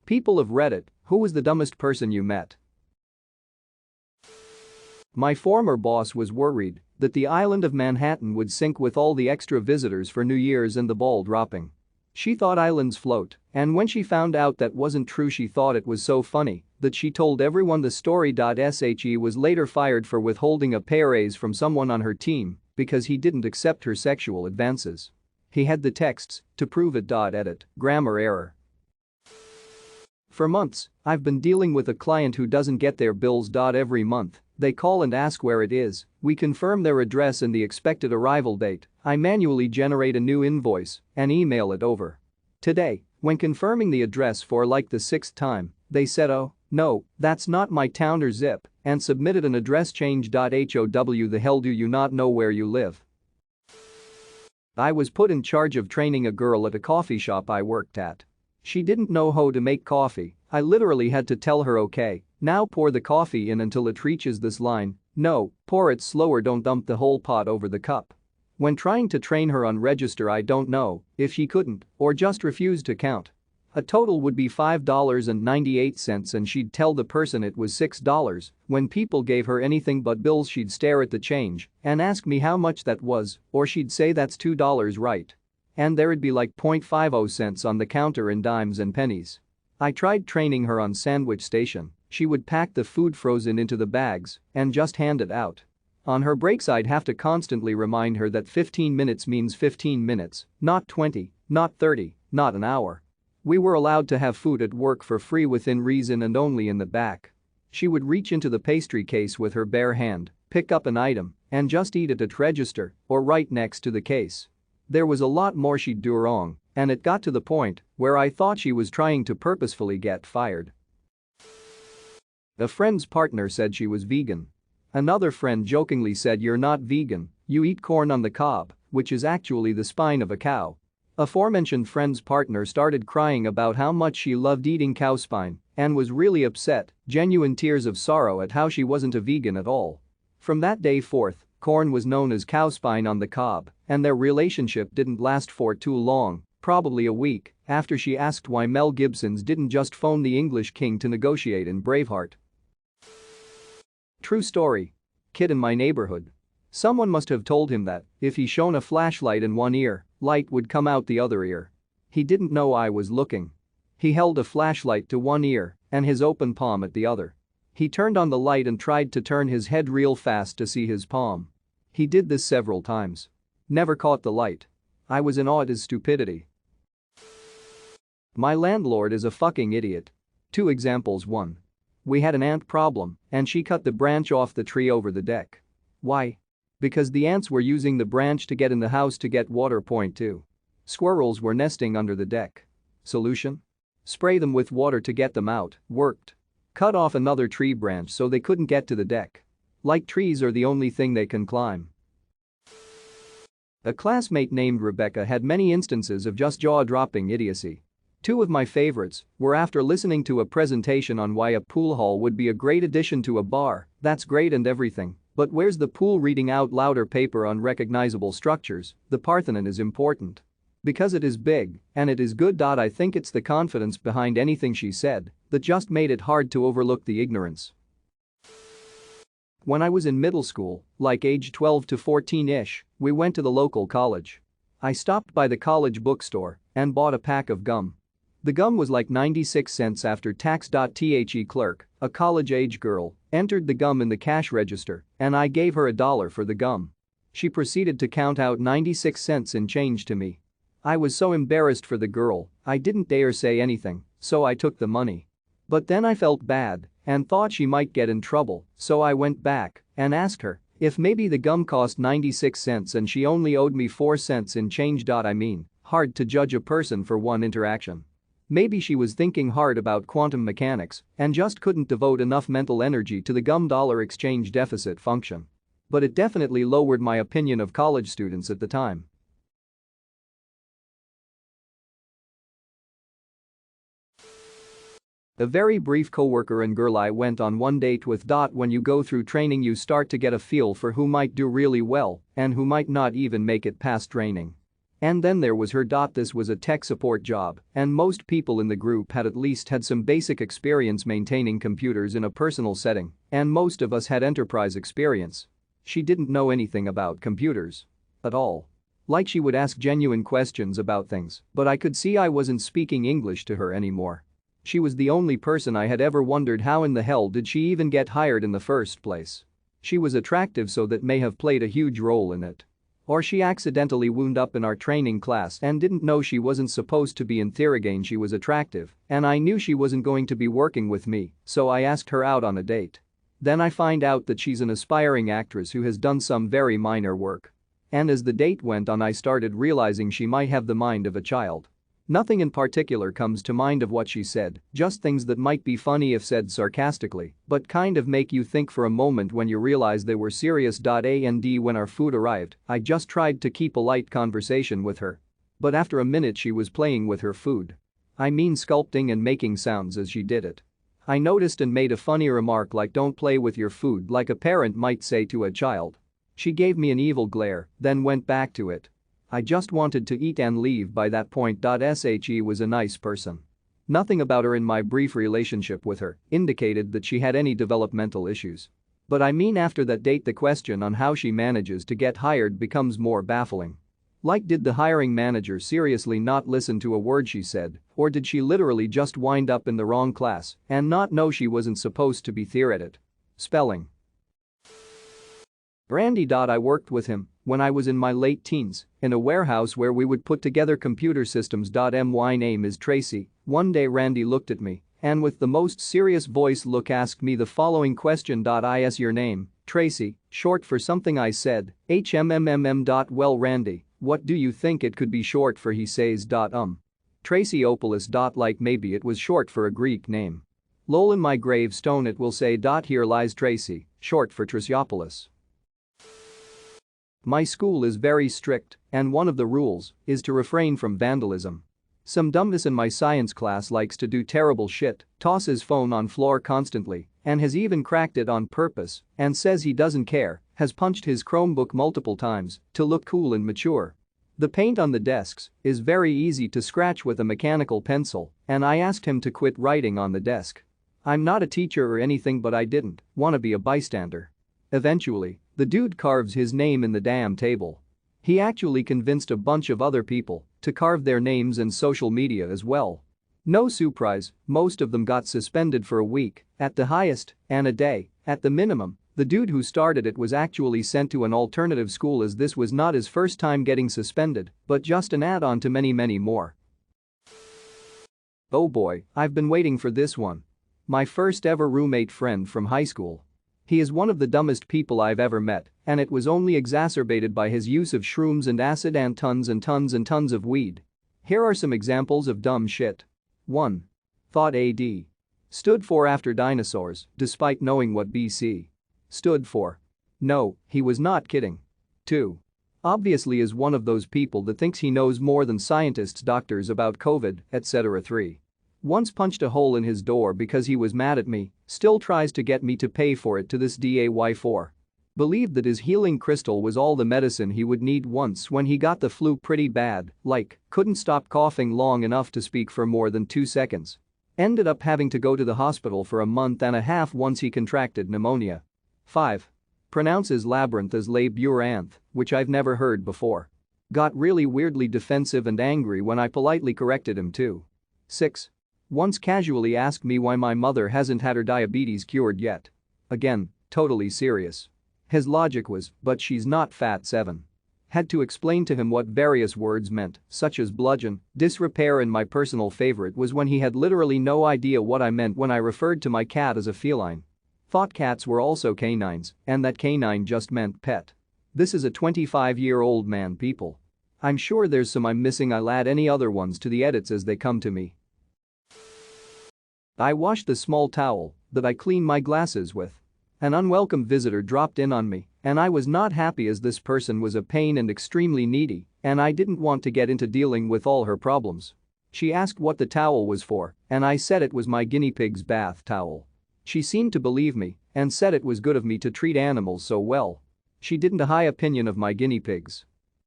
People of Reddit, who was the dumbest person you met? My former boss was worried that the island of Manhattan would sink with all the extra visitors for New Year's and the ball dropping. She thought islands float, and when she found out that wasn't true she thought it was so funny that she told everyone the story. She was later fired for withholding a pay raise from someone on her team because he didn't accept her sexual advances. He had the texts to prove it. Edit, grammar error. For months, I've been dealing with a client who doesn't get their bills. Every month, they call and ask where it is, we confirm their address and the expected arrival date, I manually generate a new invoice and email it over. Today, when confirming the address for like the 6th time, they said, "Oh, no, that's not my town or zip," and submitted an address change. How the hell do you not know where you live? I was put in charge of training a girl at a coffee shop I worked at. She didn't know how to make coffee. I literally had to tell her, "Okay, now pour the coffee in until it reaches this line. No, pour it slower, don't dump the whole pot over the cup." When trying to train her on register, I don't know if she couldn't or just refused to count. A total would be $5.98 and she'd tell the person it was $6. When people gave her anything but bills, she'd stare at the change and ask me how much that was, or she'd say, "That's $2, right?" And there'd be like 0.50 cents on the counter in dimes and pennies. I tried training her on sandwich station. She would pack the food frozen into the bags and just hand it out. On her breaks I'd have to constantly remind her that 15 minutes means 15 minutes, not 20, not 30, not an hour. We were allowed to have food at work for free within reason and only in the back. She would reach into the pastry case with her bare hand, pick up an item, and just eat it at register or right next to the case. There was a lot more she'd do wrong, and it got to the point where I thought she was trying to purposefully get fired. A friend's partner said she was vegan. Another friend jokingly said, "You're not vegan, you eat corn on the cob, which is actually the spine of a cow." Aforementioned friend's partner started crying about how much she loved eating cow spine and was really upset, genuine tears of sorrow at how she wasn't a vegan at all. From that day forth, corn was known as cow spine on the cob, and their relationship didn't last for too long, probably a week, after she asked why Mel Gibson's didn't just phone the English king to negotiate in Braveheart. True story. Kid in my neighborhood. Someone must have told him that if he shone a flashlight in one ear, light would come out the other ear. He didn't know I was looking. He held a flashlight to one ear and his open palm at the other. He turned on the light and tried to turn his head real fast to see his palm. He did this several times. Never caught the light. I was in awe at his stupidity. My landlord is a fucking idiot. 2 examples. 1. We had an ant problem and she cut the branch off the tree over the deck. Why? Because the ants were using the branch to get in the house to get water. Point 2. Squirrels were nesting under the deck. Solution? Spray them with water to get them out. Worked. Cut off another tree branch so they couldn't get to the deck. Like trees are the only thing they can climb. A classmate named Rebecca had many instances of just jaw-dropping idiocy. 2 of my favorites were after listening to a presentation on why a pool hall would be a great addition to a bar. That's great and everything, but where's the pool? Reading out louder paper on recognizable structures. The Parthenon is important. Because it is big and it is good. I think it's the confidence behind anything she said that just made it hard to overlook the ignorance. When I was in middle school, like age 12 to 14-ish, we went to the local college. I stopped by the college bookstore and bought a pack of gum. The gum was like 96 cents after tax. The clerk, a college-age girl, entered the gum in the cash register and I gave her $1 for the gum. She proceeded to count out 96 cents in change to me. I was so embarrassed for the girl, I didn't dare say anything, so I took the money. But then I felt bad and thought she might get in trouble, so I went back and asked her if maybe the gum cost 96 cents and she only owed me 4 cents in change. I mean, hard to judge a person for one interaction. Maybe she was thinking hard about quantum mechanics and just couldn't devote enough mental energy to the gum-dollar exchange deficit function. But it definitely lowered my opinion of college students at the time. A very brief coworker and girl I went on one date with. When you go through training you start to get a feel for who might do really well and who might not even make it past training. And then there was her. This was a tech support job, and most people in the group had at least had some basic experience maintaining computers in a personal setting, and most of us had enterprise experience. She didn't know anything about computers. At all. Like she would ask genuine questions about things, but I could see I wasn't speaking English to her anymore. She was the only person I had ever wondered how in the hell did she even get hired in the first place. She was attractive, so that may have played a huge role in it. Or she accidentally wound up in our training class and didn't know she wasn't supposed to be in Thiragain. She was attractive, and I knew she wasn't going to be working with me, so I asked her out on a date. Then I find out that she's an aspiring actress who has done some very minor work. And as the date went on, I started realizing she might have the mind of a child. Nothing in particular comes to mind of what she said, just things that might be funny if said sarcastically, but kind of make you think for a moment when you realize they were serious. And when our food arrived, I just tried to keep a light conversation with her. But after a minute she was playing with her food. I mean sculpting and making sounds as she did it. I noticed and made a funny remark like, "Don't play with your food," like a parent might say to a child. She gave me an evil glare, then went back to it. I just wanted to eat and leave by that point. She was a nice person. Nothing about her in my brief relationship with her indicated that she had any developmental issues. But I mean, after that date the question on how she manages to get hired becomes more baffling. Like, did the hiring manager seriously not listen to a word she said, or did she literally just wind up in the wrong class and not know she wasn't supposed to be there at it? Spelling. Randy. I worked with him when I was in my late teens in a warehouse where we would put together computer systems. My name is Tracy. One day Randy looked at me and with the most serious voice asked me the following question. Is your name Tracy short for something? I said, Well, Randy, what do you think it could be short for? He says, Tracy Opolis. Like maybe it was short for a Greek name. Lol, in my gravestone it will say, Here lies Tracy, short for Traciopoulos. My school is very strict, and one of the rules is to refrain from vandalism. Some dumbass in my science class likes to do terrible shit, toss his phone on floor constantly, and has even cracked it on purpose and says he doesn't care, has punched his Chromebook multiple times to look cool and mature. The paint on the desks is very easy to scratch with a mechanical pencil, and I asked him to quit writing on the desk. I'm not a teacher or anything, but I didn't want to be a bystander. Eventually, the dude carves his name in the damn table. He actually convinced a bunch of other people to carve their names in social media as well. No surprise, most of them got suspended for a week, at the highest, and a day, at the minimum. The dude who started it was actually sent to an alternative school, as this was not his first time getting suspended, but just an add-on to many more. Oh boy, I've been waiting for this one. My first ever roommate friend from high school. He is one of the dumbest people I've ever met, and it was only exacerbated by his use of shrooms and acid and tons of weed. Here are some examples of dumb shit. 1. Thought AD stood for after dinosaurs, despite knowing what BC stood for. No, he was not kidding. 2. Obviously is one of those people that thinks he knows more than scientists, doctors about COVID, etc. 3. Once punched a hole in his door because he was mad at me, still tries to get me to pay for it to this day. 4. Believed that his healing crystal was all the medicine he would need once when he got the flu pretty bad, like, couldn't stop coughing long enough to speak for more than 2 seconds. Ended up having to go to the hospital for a month and a half once he contracted pneumonia. 5. Pronounces labyrinth as labyrinth, which I've never heard before. Got really weirdly defensive and angry when I politely corrected him too. 6. Once casually asked me why my mother hasn't had her diabetes cured yet. Again, totally serious. His logic was, but she's not fat. 7. Had to explain to him what various words meant, such as bludgeon, disrepair, and my personal favorite was when he had literally no idea what I meant when I referred to my cat as a feline. Thought cats were also canines, and that canine just meant pet. This is a 25-year-old man, people. I'm sure there's some I'm missing. I'll add any other ones to the edits as they come to me. I washed the small towel that I clean my glasses with. An unwelcome visitor dropped in on me, and I was not happy as this person was a pain and extremely needy, and I didn't want to get into dealing with all her problems. She asked what the towel was for, and I said it was my guinea pig's bath towel. She seemed to believe me and said it was good of me to treat animals so well. She didn't have a high opinion of my guinea pigs.